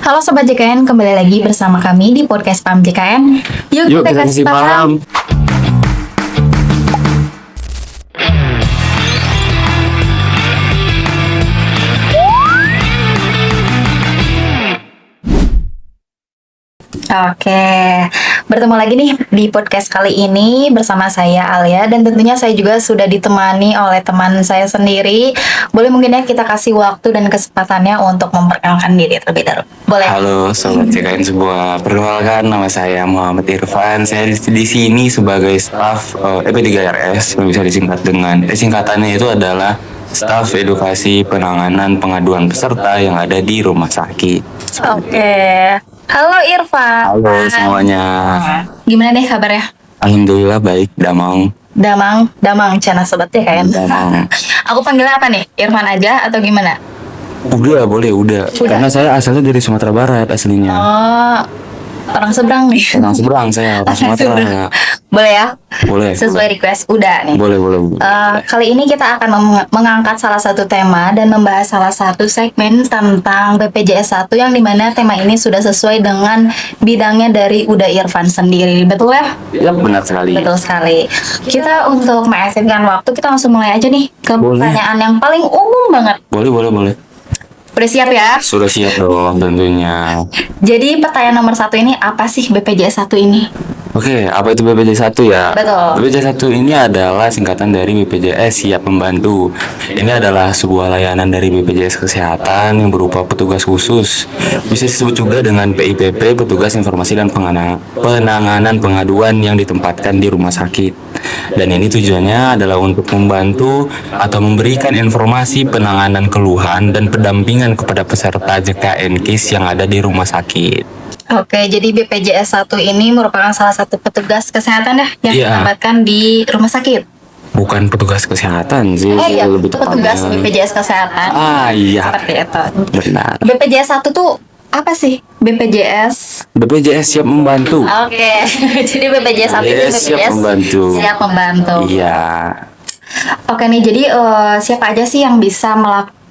Halo Sobat JKN, kembali lagi bersama kami di podcast Paham JKN. Yuk kita kasih paham. Oke, bertemu lagi nih di podcast kali ini bersama saya Alia, dan tentunya saya juga sudah ditemani oleh teman saya sendiri. Boleh mungkin ya kita kasih waktu dan kesempatannya untuk memperkenalkan diri terlebih dahulu. Boleh? Halo Sobat JKN semua, perkenalkan nama saya Muhammad Irfan. Saya di sini sebagai staf EP3RS, yang bisa disingkat dengan singkatannya itu adalah Staf Edukasi Penanganan Pengaduan Peserta yang ada di rumah sakit. Oke. Halo Irfan. Halo semuanya. Gimana deh kabarnya? Alhamdulillah baik, damang. Damang, Cana Sobat JKN. Damang. Aku panggilnya apa nih? Irfan aja atau gimana? Udah, boleh, udah. Karena saya asalnya dari Sumatera Barat aslinya. Oh, orang seberang nih. Orang seberang saya, orang Sumatera. Boleh ya? Boleh. Sesuai request, udah nih. Boleh. Kali ini kita akan mengangkat salah satu tema dan membahas salah satu segmen tentang BPJS 1, yang dimana tema ini sudah sesuai dengan bidangnya dari Uda Irfan sendiri. Betul ya? Ya, benar sekali. Betul sekali. Kita untuk mengasingkan waktu, kita langsung mulai aja nih ke pertanyaan yang paling umum banget. Boleh. Udah siap ya? Sudah siap dong tentunya. Jadi pertanyaan nomor 1 ini, apa sih BPJS 1 ini? Oke, apa itu BPJS 1 ya? Betul. BPJS 1 ini adalah singkatan dari BPJS Siap Membantu. Ini adalah sebuah layanan dari BPJS Kesehatan yang berupa petugas khusus. Bisa disebut juga dengan PIPP, Petugas Informasi dan Penanganan Pengaduan yang ditempatkan di rumah sakit. Dan ini tujuannya adalah untuk membantu atau memberikan informasi penanganan keluhan dan pendampingan kepada peserta JKN KIS yang ada di rumah sakit. Oke, jadi BPJS 1 ini merupakan salah satu petugas kesehatan ya yang Iya. ditempatkan di rumah sakit. Bukan petugas kesehatan sih, Iya, lebih petugas tepatnya. BPJS kesehatan. Iya, Seperti itu. benar. BPJS 1 tuh apa sih? BPJS. BPJS Siap Membantu. Oke. Jadi BPJS 1 itu Yes, siap membantu. Siap membantu. Iya. Oke nih, jadi siapa aja sih yang bisa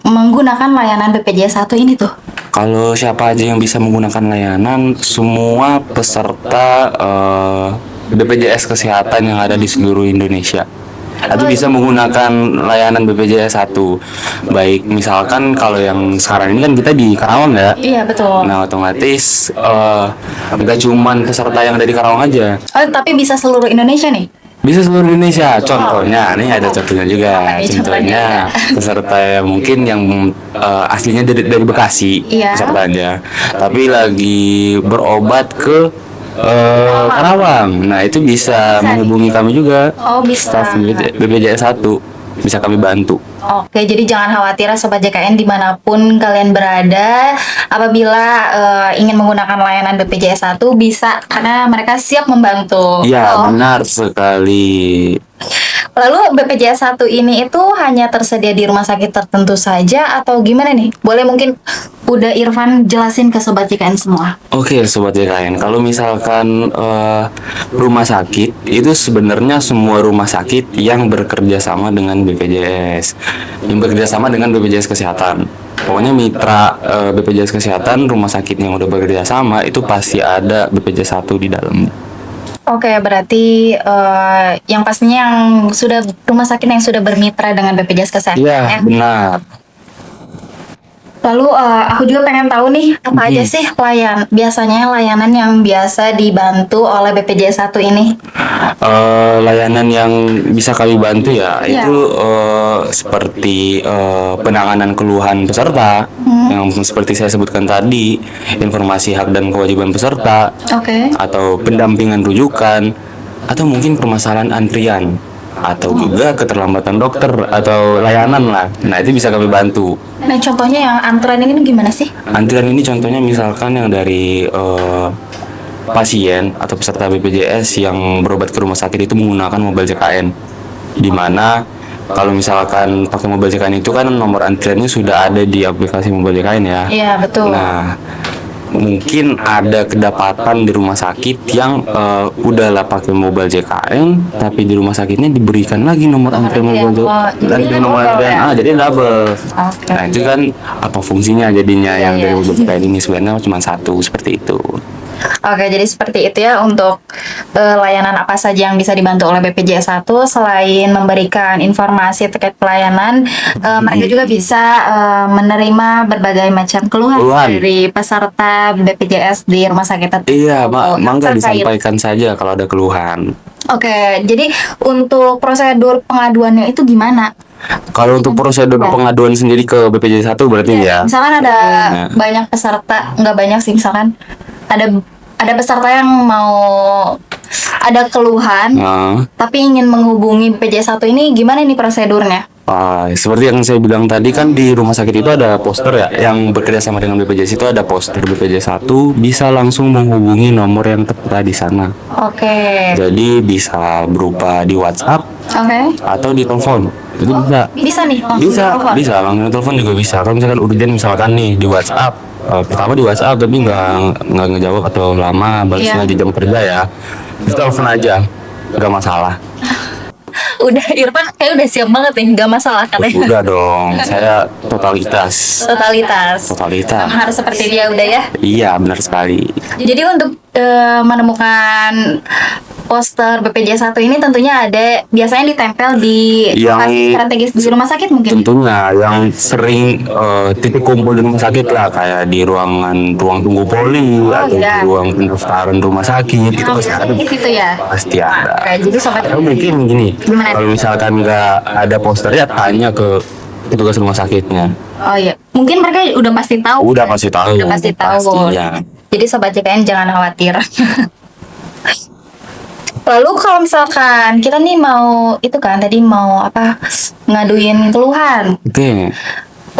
menggunakan layanan BPJS 1 ini tuh? Kalau siapa aja yang bisa menggunakan layanan, semua peserta BPJS Kesehatan yang ada di seluruh Indonesia itu bisa menggunakan layanan BPJS 1. Baik, misalkan kalau yang sekarang ini kan kita di Karawang ya. Iya, betul. Nah, otomatis nggak cuman peserta yang ada di Karawang aja. Oh, tapi bisa seluruh Indonesia nih? Bisa seluruh Indonesia. Contohnya, nih ada contohnya juga. Apa nih Contohnya peserta yang mungkin yang aslinya dari Bekasi, Iya. pesertanya, tapi lagi berobat ke Karawang. Nah, itu bisa menghubungi kami juga. Oh, bisa. Staf BPJS 1 bisa kami bantu. Oke, jadi jangan khawatir ya Sobat JKN dimanapun kalian berada. Apabila ingin menggunakan layanan BPJS 1 bisa, karena mereka siap membantu. Iya, Oh. benar sekali. Lalu BPJS 1 ini itu hanya tersedia di rumah sakit tertentu saja atau gimana nih? Boleh mungkin Uda Irfan jelasin ke Sobat JKN semua. Oke, Sobat JKN, kalau misalkan rumah sakit itu sebenarnya semua rumah sakit yang bekerja sama dengan BPJS, yang bekerja sama dengan BPJS Kesehatan. Pokoknya mitra BPJS Kesehatan, rumah sakit yang udah bekerja sama itu pasti ada BPJS 1 di dalamnya. Oke, berarti yang pastinya yang sudah rumah sakit yang sudah bermitra dengan BPJS Kesehatan. Iya, ya? benar. Lalu aku juga pengen tahu nih, apa aja sih biasanya layanan yang biasa dibantu oleh BPJS 1 ini? Layanan yang bisa kami bantu ya, Iya. itu seperti penanganan keluhan peserta yang seperti saya sebutkan tadi, informasi hak dan kewajiban peserta, Oke. atau pendampingan rujukan, atau mungkin permasalahan antrian, atau juga keterlambatan dokter atau layanan lah. Nah, itu bisa kami bantu. Nah, contohnya yang antrean ini gimana sih? Antrian ini contohnya misalkan yang dari pasien atau peserta BPJS yang berobat ke rumah sakit itu menggunakan mobil JKN, di mana kalau misalkan pakai mobil JKN itu kan nomor antriannya sudah ada di aplikasi mobil JKN ya. Iya, betul. Nah, mungkin ada kedapatan di rumah sakit yang udahlah pakai mobile JKN, tapi di rumah sakitnya diberikan lagi nomor antrian mobile lagi jadinya nomor double antrian, ya? jadi double. Oke. Nah itu kan apa fungsinya jadinya yang Iya. dari mobile JKN ini sebenarnya cuma satu seperti itu. Oke, jadi seperti itu ya untuk layanan apa saja yang bisa dibantu oleh BPJS 1 selain memberikan informasi terkait pelayanan, mereka juga bisa menerima berbagai macam keluhan Keluhan. dari peserta BPJS di rumah sakit tertentu. Iya, mangga terkait. disampaikan saja kalau ada keluhan. Oke, jadi untuk prosedur pengaduannya itu gimana? Kalau untuk prosedur pengaduan sendiri ke BPJS 1 berarti ya. Misalkan ada Nah. banyak peserta, nggak banyak sih, misalkan ada peserta yang mau ada keluhan, Nah, tapi ingin menghubungi BPJS 1 ini, gimana nih prosedurnya? seperti yang saya bilang tadi kan di rumah sakit itu ada poster ya yang bekerja sama dengan BPJS, itu ada poster BPJS 1, bisa langsung menghubungi nomor yang tertera di sana. Oke. Jadi bisa berupa di WhatsApp Oke. atau di telepon. Itu bisa. Bisa nih langsung Bisa, telepon? bisa langsung telepon juga bisa. Kalau misalkan urgent misalkan nih di WhatsApp, pertama di WhatsApp tapi nggak ngejawab atau lama balasnya Iya. di jam kerja ya, itu telepon aja, nggak masalah. Udah, Irfan kayak udah siap banget nih, nggak masalah katanya. Udah dong, saya totalitas. Totalitas. Harus seperti dia udah ya. Iya, benar sekali. Jadi untuk menemukan poster BPJS 1 ini tentunya ada biasanya ditempel di Yang- lokasi strategis di rumah sakit mungkin. Tentunya yang sering titik kumpul di rumah sakit lah, kayak di ruang tunggu poli atau iya. di ruang pendaftaran rumah sakit, itu pasti ada. Di situ ya. Pasti ada. Oke, jadi sobat Atau mungkin gini, Gimana? kalau misalkan nggak ada posternya, tanya ke petugas rumah sakitnya. Oh iya, mungkin mereka udah pasti tahu. Udah pasti tahu. Udah pasti tahu. Pastinya. Jadi sobat JKN jangan khawatir. Lalu kalau misalkan kita nih mau itu kan tadi mau apa ngaduin keluhan, Oke.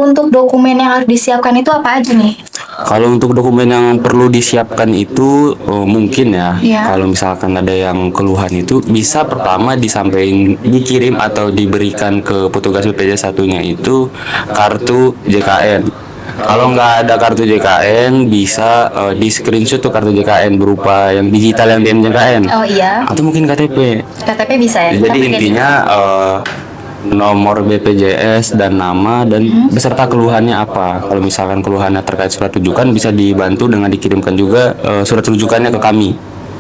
untuk dokumen yang harus disiapkan itu apa aja nih? Kalau untuk dokumen yang perlu disiapkan itu mungkin ya, Iya. kalau misalkan ada yang keluhan itu bisa pertama disampaikan, dikirim atau diberikan ke petugas BPJS satunya itu kartu JKN. Kalau nggak ada kartu JKN bisa di screenshot tuh kartu JKN berupa yang digital yang di JKN Oh iya, atau mungkin KTP. KTP bisa ya. Jadi Tapi intinya nomor BPJS dan nama dan beserta keluhannya apa. Kalau misalkan keluhannya terkait surat rujukan bisa dibantu dengan dikirimkan juga surat rujukannya ke kami.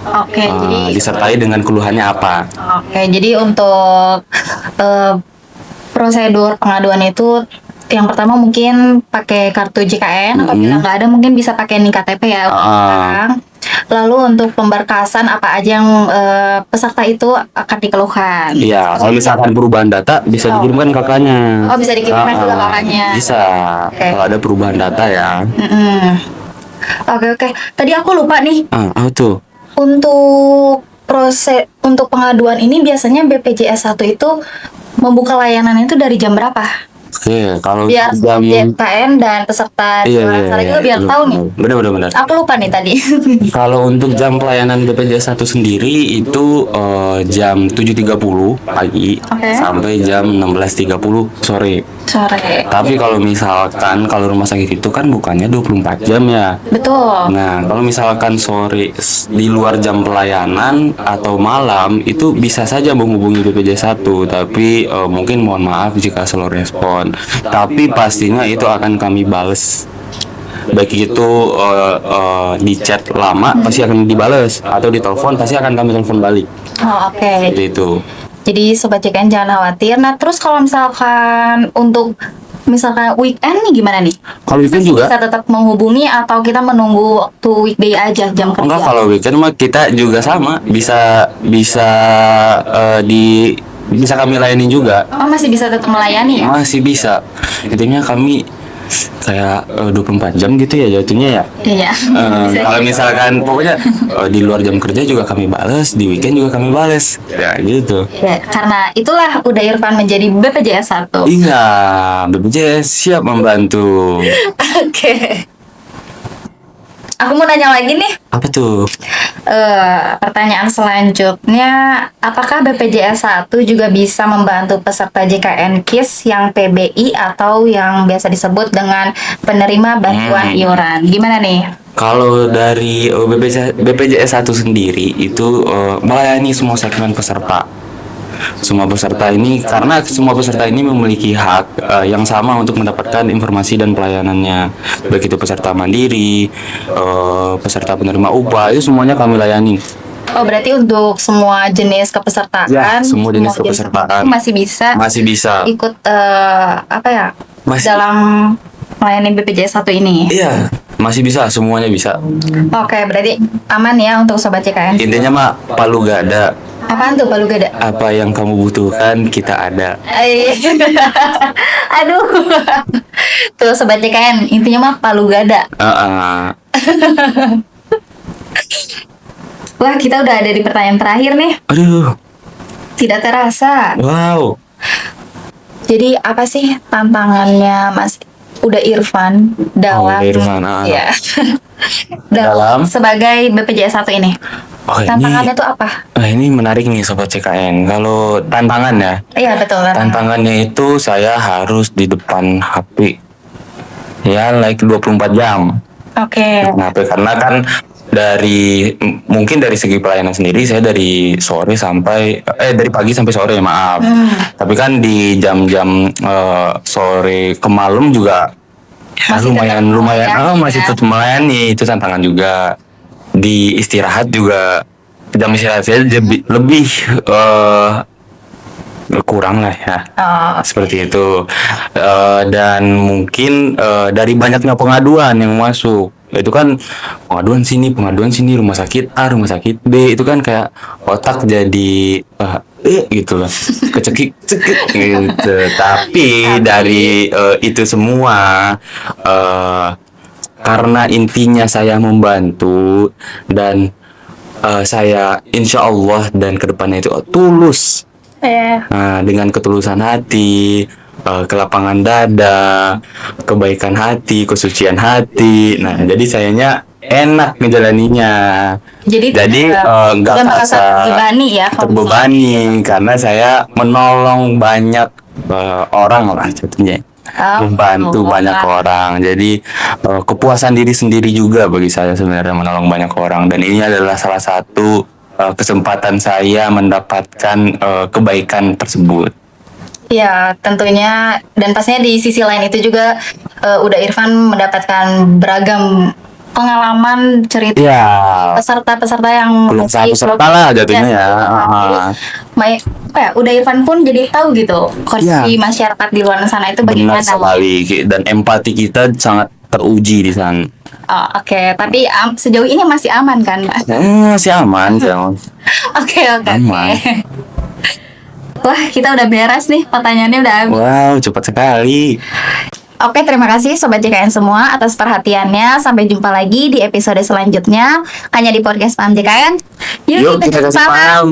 Oke, jadi Disertai dengan keluhannya apa. oke, jadi untuk prosedur pengaduan itu yang pertama mungkin pakai kartu JKN, apabila nggak ada mungkin bisa pakai nik KTP ya. Sekarang. Lalu untuk pemberkasan apa aja yang peserta itu akan dikeluhkan. Iya, kalau misalkan perubahan data bisa dikirimkan ke kakaknya. Oh, bisa dikirimkan juga ke kakaknya. Bisa. Oke. Kalau ada perubahan data ya. Mm-mm. Oke. Tadi aku lupa nih, Apa tuh? untuk pengaduan ini biasanya BPJS 1 itu membuka layanan itu dari jam berapa? Oke, kalau Biar jam JKN dan peserta di luar sana juga biar tahu nih. Benar. Aku lupa nih tadi. Kalau untuk jam pelayanan BPJS 1 sendiri itu jam 7.30 pagi Oke. sampai jam 16.30 sore. Sore. Tapi kalau misalkan kalau rumah sakit itu kan bukannya 24 jam ya. Betul. Nah, kalau misalkan sore di luar jam pelayanan atau malam itu bisa saja menghubungi BPJS 1, tapi mungkin mohon maaf jika slow respon. Tapi pastinya itu akan kami bales. Baik itu di chat lama pasti akan dibales atau di telepon pasti akan kami telepon balik. Oh, oke. Seperti itu. Jadi sobat JKN jangan khawatir. Nah, terus kalau misalkan untuk misalkan weekend nih gimana nih? Kalau weekend Masih juga bisa tetap menghubungi atau kita menunggu waktu weekday aja jam kerja? enggak, kalau weekend mah kita juga sama, bisa bisa kami layani juga. Oh, masih bisa tetap melayani ya? Masih bisa. Intinya kami kayak 24 jam gitu ya jatuhnya ya. Iya. Bisa Kalau gitu. misalkan pokoknya di luar jam kerja juga kami bales, di weekend juga kami bales. Ya gitu. Ya, karena itulah udah Irfan menjadi BPJS 1. Iya, BPJS siap membantu. Oke. Aku mau nanya lagi nih. Apa tuh? Pertanyaan selanjutnya, apakah BPJS 1 juga bisa membantu peserta JKN KIS yang PBI atau yang biasa disebut dengan penerima bantuan iuran? Gimana nih? Kalau dari BPJS 1 sendiri itu melayani semua segmen peserta. Semua peserta ini karena semua peserta ini memiliki hak yang sama untuk mendapatkan informasi dan pelayanannya. Baik itu peserta mandiri, peserta penerima upah, itu semuanya kami layani. Oh, berarti untuk semua jenis kepesertaan, Ya, semua jenis kepesertaan masih bisa masih bisa. ikut apa ya? Masih. Dalam melayani BPJS 1 ini. Iya, masih bisa, semuanya bisa. Oke, berarti aman ya untuk sobat CKN. Intinya mah palu gak ada. Apaan tuh palu gada? Apa yang kamu butuhkan kita ada. Aduh. Tuh sobat CKN, intinya mah palu gada. Wah, kita udah ada di pertanyaan terakhir nih. Aduh, Tidak terasa. wow. Jadi apa sih tantangannya Mas Uda Irfan dalam Uda Irfan, ya, Dalam? sebagai BPJS 1 ini? Oh, Tantangannya tuh apa? ini menarik nih Sobat CKN. Kalau tantangan ya, Iya betul. tantangannya itu saya harus di depan HP. Ya, like 24 jam. Oke. Kenapa? Karena kan mungkin dari segi pelayanan sendiri saya dari sore sampai dari pagi sampai sore, maaf. Tapi kan di jam-jam sore ke malam juga ya, Masih lumayan tetap lumayan melayani, masih ya. tetap melayani, itu tantangan juga. Di istirahat juga jam istirahat saya lebih kurang lah ya. Oh, Seperti itu. Dan mungkin dari banyaknya pengaduan yang masuk, itu kan pengaduan sini, rumah sakit A, rumah sakit B, itu kan kayak otak jadi gitu lah, kecekik gitu. Tapi dari itu semua, karena intinya saya membantu dan saya insya Allah dan kedepannya itu tulus. Nah, dengan ketulusan hati, kelapangan dada, kebaikan hati, kesucian hati. Nah, jadi sayanya enak ngejalaninya. Jadi nggak tidak merasa kerasa terbebani ya, kalau terbebani karena saya menolong banyak orang lah jatuhnya. Membantu banyak orang. Jadi kepuasan diri sendiri juga bagi saya sebenarnya menolong banyak orang, dan ini adalah salah satu kesempatan saya mendapatkan kebaikan tersebut. Ya, tentunya dan pastinya di sisi lain itu juga Uda Irfan mendapatkan beragam pengalaman cerita Ya, peserta-peserta yang peserta lah jatuhnya ya. Uda Irfan pun jadi tahu gitu kondisi Ya. masyarakat di luar sana itu Benar bagaimana. sekali, dan empati kita sangat teruji di sana. Oh, oke, tapi sejauh ini masih aman kan, Mbak? Masih aman, Oke. Aman. Wah, kita udah beres nih, pertanyaannya udah habis. Wow, cepat sekali. Oke, terima kasih Sobat JKN semua atas perhatiannya. Sampai jumpa lagi di episode selanjutnya hanya di podcast Paham JKN. Yuk kita kasih paham.